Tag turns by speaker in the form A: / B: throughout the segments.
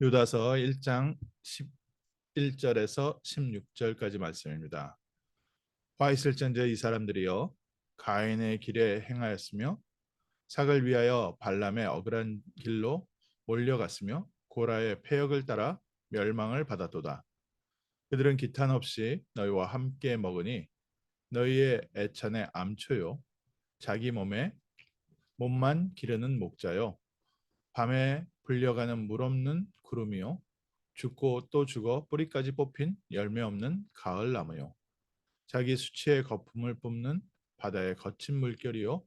A: 유다서 1장 11절에서 16절까지 말씀입니다. 화 있을전제 이 사람들이여 가인의 길에 행하였으며 삭을 위하여 발람의 억울한 길로 몰려갔으며 고라의 패역을 따라 멸망을 받았도다. 그들은 기탄 없이 너희와 함께 먹으니 너희의 애찬의 암초요 자기 몸만 기르는 목자요 밤에 불려가는 물 없는 구름이요 죽고 또 죽어 뿌리까지 뽑힌 열매 없는 가을 나무요 자기 수치의 거품을 뿜는 바다의 거친 물결이요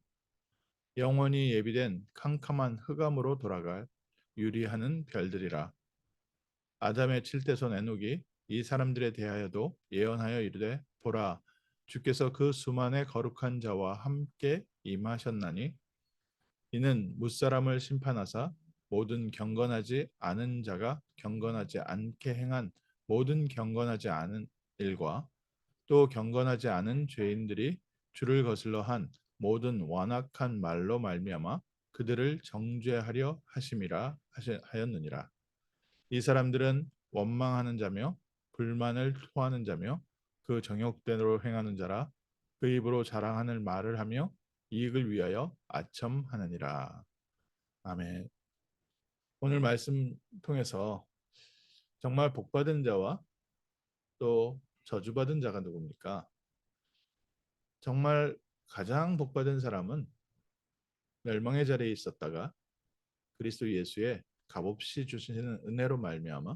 A: 영원히 예비된 캄캄한 흑암으로 돌아갈 유리하는 별들이라. 아담의 칠대손 에녹이 이 사람들에 대하여도 예언하여 이르되 보라 주께서 그 수만의 거룩한 자와 함께 임하셨나니 이는 무사람을 심판하사 모든 경건하지 않은 자가 경건하지 않게 행한 모든 경건하지 않은 일과 또 경건하지 않은 죄인들이 주를 거슬러 한 모든 완악한 말로 말미암아 그들을 정죄하려 하심이라 하였느니라. 이 사람들은 원망하는 자며 불만을 토하는 자며 그 정욕대로 행하는 자라 그 입으로 자랑하는 말을 하며 이익을 위하여 아첨하느니라. 아멘. 오늘 말씀 통해서 정말 복받은 자와 또 저주받은 자가 누굽니까? 정말 가장 복받은 사람은 멸망의 자리에 있었다가 그리스도 예수의 값없이 주시는 은혜로 말미암아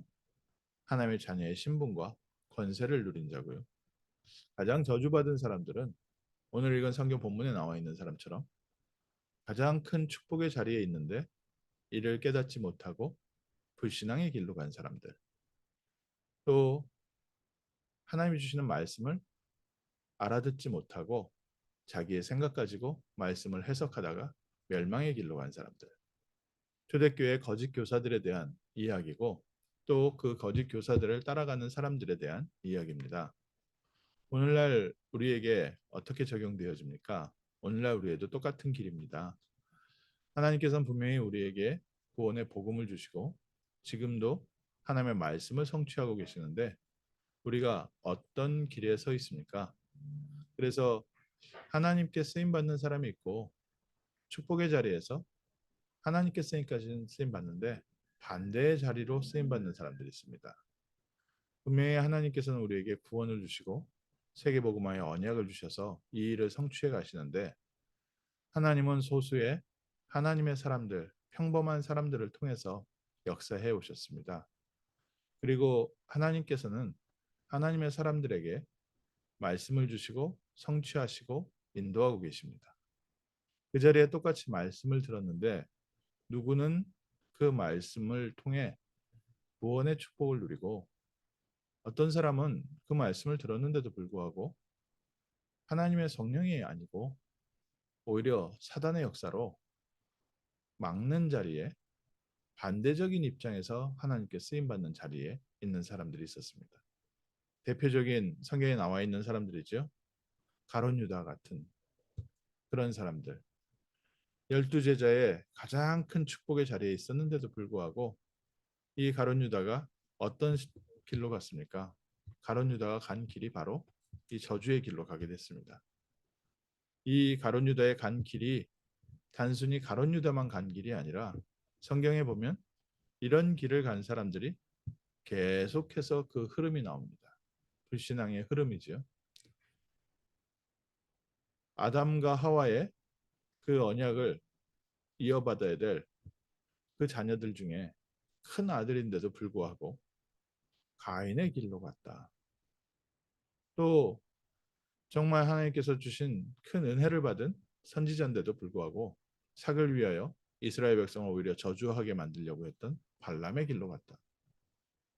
A: 하나님의 자녀의 신분과 권세를 누린 자고요. 가장 저주받은 사람들은 오늘 읽은 성경 본문에 나와 있는 사람처럼 가장 큰 축복의 자리에 있는데 이를 깨닫지 못하고 불신앙의 길로 간 사람들. 또 하나님이 주시는 말씀을 알아듣지 못하고 자기의 생각 가지고 말씀을 해석하다가 멸망의 길로 간 사람들. 초대교회 거짓 교사들에 대한 이야기고 또 그 거짓 교사들을 따라가는 사람들에 대한 이야기입니다. 오늘날 우리에게 어떻게 적용되어집니까? 오늘날 우리에도 똑같은 길입니다. 하나님께서는 분명히 우리에게 구원의 복음을 주시고 지금도 하나님의 말씀을 성취하고 계시는데 우리가 어떤 길에 서 있습니까? 그래서 하나님께 쓰임 받는 사람이 있고 축복의 자리에서 하나님께 쓰임까지는 쓰임 받는데 반대의 자리로 쓰임 받는 사람들이 있습니다. 분명히 하나님께서는 우리에게 구원을 주시고 세계복음화의 언약을 주셔서 이 일을 성취해 가시는데 하나님은 소수의 하나님의 사람들, 평범한 사람들을 통해서 역사해 오셨습니다. 그리고 하나님께서는 하나님의 사람들에게 말씀을 주시고 성취하시고 인도하고 계십니다. 그 자리에 똑같이 말씀을 들었는데 누구는 그 말씀을 통해 구원의 축복을 누리고 어떤 사람은 그 말씀을 들었는데도 불구하고 하나님의 성령이 아니고 오히려 사단의 역사로 막는 자리에 반대적인 입장에서 하나님께 쓰임받는 자리에 있는 사람들이 있었습니다. 대표적인 성경에 나와 있는 사람들이죠. 가룟 유다 같은 그런 사람들. 12제자의 가장 큰 축복의 자리에 있었는데도 불구하고 이 가룟 유다가 어떤 길로 갔습니까? 가룟 유다가 간 길이 바로 이 저주의 길로 가게 됐습니다. 이 가룟 유다의 간 길이 단순히 가룟 유다만 간 길이 아니라 성경에 보면 이런 길을 간 사람들이 계속해서 그 흐름이 나옵니다. 불신앙의 흐름이죠. 아담과 하와의 그 언약을 이어받아야 될 그 자녀들 중에 큰 아들인데도 불구하고 가인의 길로 갔다. 또 정말 하나님께서 주신 큰 은혜를 받은 선지자인데도 불구하고 삭을 위하여 이스라엘 백성을 오히려 저주하게 만들려고 했던 발람의 길로 갔다.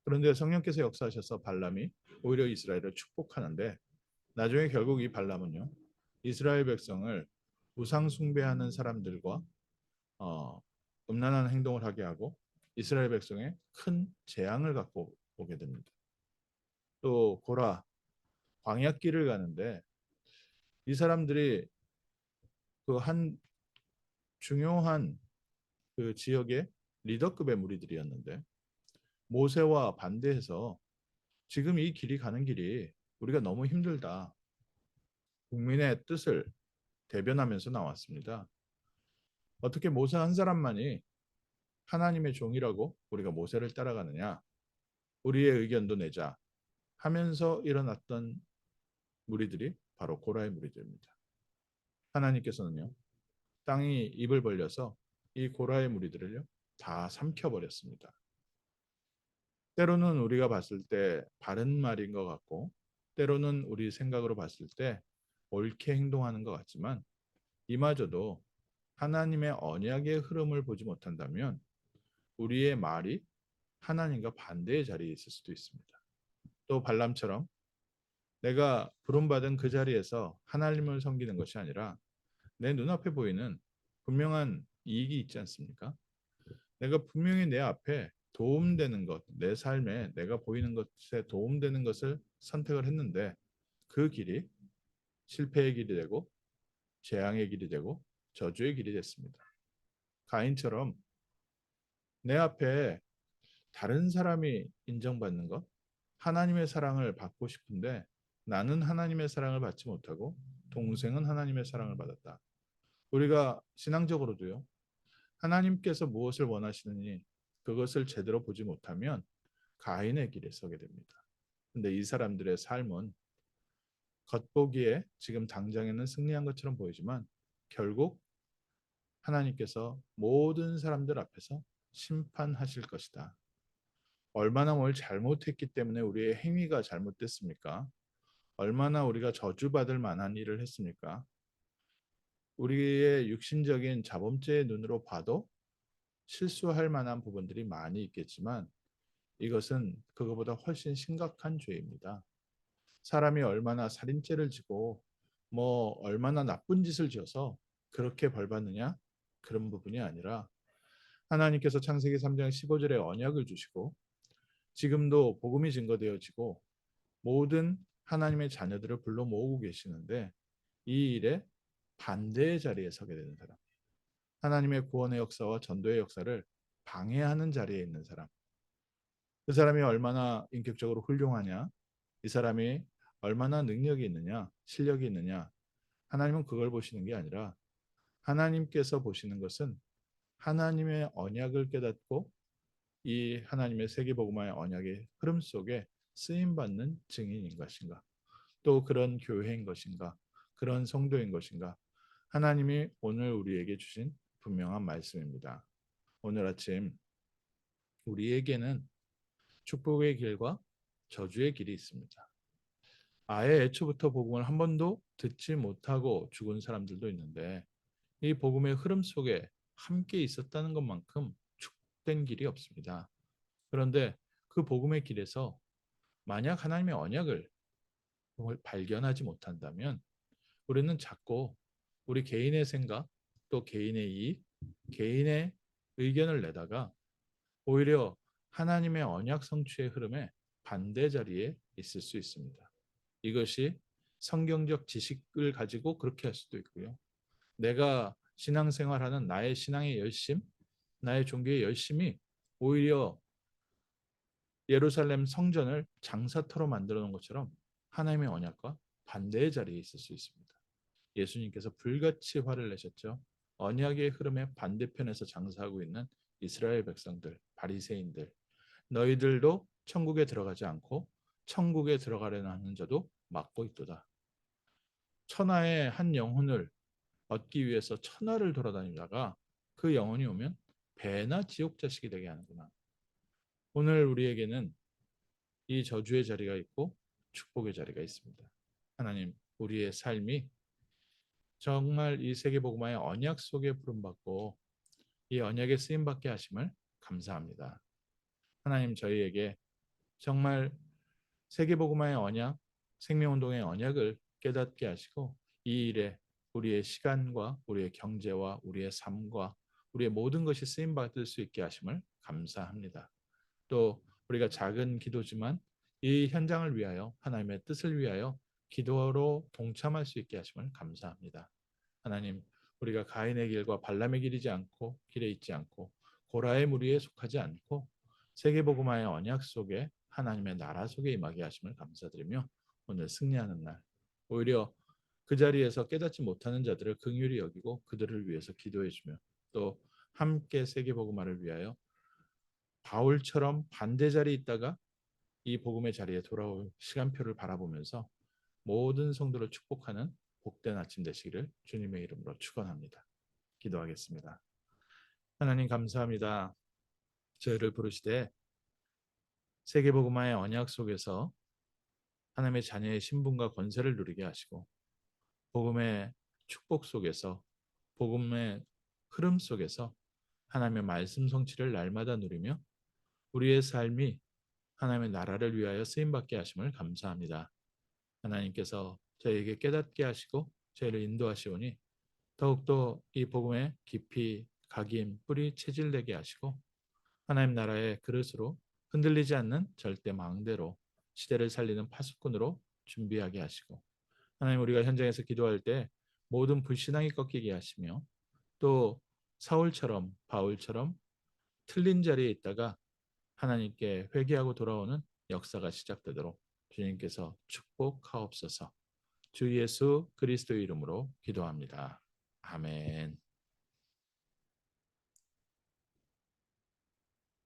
A: 그런데 성령께서 역사하셔서 발람이 오히려 이스라엘을 축복하는데 나중에 결국 이 발람은요. 이스라엘 백성을 우상 숭배하는 사람들과 음란한 행동을 하게 하고 이스라엘 백성에 큰 재앙을 갖고 오게 됩니다. 또 고라 광야길을 가는데 이 사람들이 그 한 중요한 그 지역의 리더급의 무리들이었는데 모세와 반대해서 지금 이 길이 가는 길이 우리가 너무 힘들다. 국민의 뜻을 대변하면서 나왔습니다. 어떻게 모세 한 사람만이 하나님의 종이라고 우리가 모세를 따라가느냐? 우리의 의견도 내자 하면서 일어났던 무리들이 바로 고라의 무리들입니다. 하나님께서는요, 땅이 입을 벌려서 이 고라의 무리들을요, 다 삼켜버렸습니다. 때로는 우리가 봤을 때 바른 말인 것 같고, 때로는 우리 생각으로 봤을 때 옳게 행동하는 것 같지만, 이마저도 하나님의 언약의 흐름을 보지 못한다면 우리의 말이 하나님과 반대의 자리에 있을 수도 있습니다. 또 발람처럼 내가 부름받은 그 자리에서 하나님을 섬기는 것이 아니라 내 눈앞에 보이는 분명한 이익이 있지 않습니까? 내가 분명히 내 앞에 도움되는 것, 내 삶에 내가 보이는 것에 도움되는 것을 선택을 했는데 그 길이 실패의 길이 되고 재앙의 길이 되고 저주의 길이 됐습니다. 가인처럼 내 앞에 다른 사람이 인정받는 것, 하나님의 사랑을 받고 싶은데 나는 하나님의 사랑을 받지 못하고 동생은 하나님의 사랑을 받았다. 우리가 신앙적으로도요. 하나님께서 무엇을 원하시느니 그것을 제대로 보지 못하면 가인의 길에 서게 됩니다. 근데 이 사람들의 삶은 겉보기에 지금 당장에는 승리한 것처럼 보이지만 결국 하나님께서 모든 사람들 앞에서 심판하실 것이다. 얼마나 뭘 잘못했기 때문에 우리의 행위가 잘못됐습니까? 얼마나 우리가 저주받을 만한 일을 했습니까? 우리의 육신적인 자범죄의 눈으로 봐도 실수할 만한 부분들이 많이 있겠지만 이것은 그거보다 훨씬 심각한 죄입니다. 사람이 얼마나 살인죄를 지고 뭐 얼마나 나쁜 짓을 지어서 그렇게 벌 받느냐? 그런 부분이 아니라 하나님께서 창세기 3장 15절에 언약을 주시고 지금도 복음이 증거되어지고 모든 하나님의 자녀들을 불러 모으고 계시는데 이 일에 반대의 자리에 서게 되는 사람. 하나님의 구원의 역사와 전도의 역사를 방해하는 자리에 있는 사람. 그 사람이 얼마나 인격적으로 훌륭하냐? 이 사람이 얼마나 능력이 있느냐? 실력이 있느냐? 하나님은 그걸 보시는 게 아니라 하나님께서 보시는 것은 하나님의 언약을 깨닫고 이 하나님의 세계복음화의 언약의 흐름 속에 쓰임받는 증인인 것인가? 또 그런 교회인 것인가? 그런 성도인 것인가? 하나님이 오늘 우리에게 주신 분명한 말씀입니다. 오늘 아침 우리에게는 축복의 길과 저주의 길이 있습니다. 아예 애초부터 복음을 한 번도 듣지 못하고 죽은 사람들도 있는데 이 복음의 흐름 속에 함께 있었다는 것만큼 축복된 길이 없습니다. 그런데 그 복음의 길에서 만약 하나님의 언약을 발견하지 못한다면 우리는 자꾸 우리 개인의 생각 또 개인의 이익, 개인의 의견을 내다가 오히려 하나님의 언약 성취의 흐름에 반대 자리에 있을 수 있습니다. 이것이 성경적 지식을 가지고 그렇게 할 수도 있고요. 내가 신앙생활하는 나의 신앙의 열심, 나의 종교의 열심이 오히려 예루살렘 성전을 장사터로 만들어 놓은 것처럼 하나님의 언약과 반대의 자리에 있을 수 있습니다. 예수님께서 불같이 화를 내셨죠. 언약의 흐름의 반대편에서 장사하고 있는 이스라엘 백성들, 바리새인들, 너희들도 천국에 들어가지 않고 천국에 들어가려는 하는 자도 막고 있도다. 천하의 한 영혼을 얻기 위해서 천하를 돌아다니다가 그 영혼이 오면 배나 지옥 자식이 되게 하는구나. 오늘 우리에게는 이 저주의 자리가 있고 축복의 자리가 있습니다. 하나님, 우리의 삶이 정말 이 세계복음화의 언약 속에 부름받고 이 언약에 쓰임받게 하심을 감사합니다. 하나님, 저희에게 정말 세계복음화의 언약, 생명운동의 언약을 깨닫게 하시고 이 일에 우리의 시간과 우리의 경제와 우리의 삶과 우리의 모든 것이 쓰임받을 수 있게 하심을 감사합니다. 또 우리가 작은 기도지만 이 현장을 위하여 하나님의 뜻을 위하여 기도로 동참할 수 있게 하심을 감사합니다. 하나님, 우리가 가인의 길과 발람의 길이지 않고 길에 있지 않고 고라의 무리에 속하지 않고 세계복음화의 언약 속에 하나님의 나라 속에 임하게 하심을 감사드리며 오늘 승리하는 날 오히려 그 자리에서 깨닫지 못하는 자들을 긍휼히 여기고 그들을 위해서 기도해 주며 또 함께 세계복음화를 위하여 바울처럼 반대 자리에 있다가 이 복음의 자리에 돌아올 시간표를 바라보면서 모든 성도를 축복하는 복된 아침 되시기를 주님의 이름으로 축원합니다. 기도하겠습니다. 하나님 감사합니다. 저희를 부르시되 세계복음화의 언약 속에서 하나님의 자녀의 신분과 권세를 누리게 하시고 복음의 축복 속에서 복음의 흐름 속에서 하나님의 말씀 성취를 날마다 누리며 우리의 삶이 하나님의 나라를 위하여 쓰임받게 하심을 감사합니다. 하나님께서 저희에게 깨닫게 하시고 저희를 인도하시오니 더욱더 이 복음에 깊이 각인 뿌리 체질되게 하시고 하나님 나라의 그릇으로 흔들리지 않는 절대 망대로 시대를 살리는 파수꾼으로 준비하게 하시고 하나님 우리가 현장에서 기도할 때 모든 불신앙이 꺾이게 하시며 또 사울처럼 바울처럼 틀린 자리에 있다가 하나님께 회개하고 돌아오는 역사가 시작되도록 주님께서 축복하옵소서. 주 예수 그리스도의 이름으로 기도합니다. 아멘.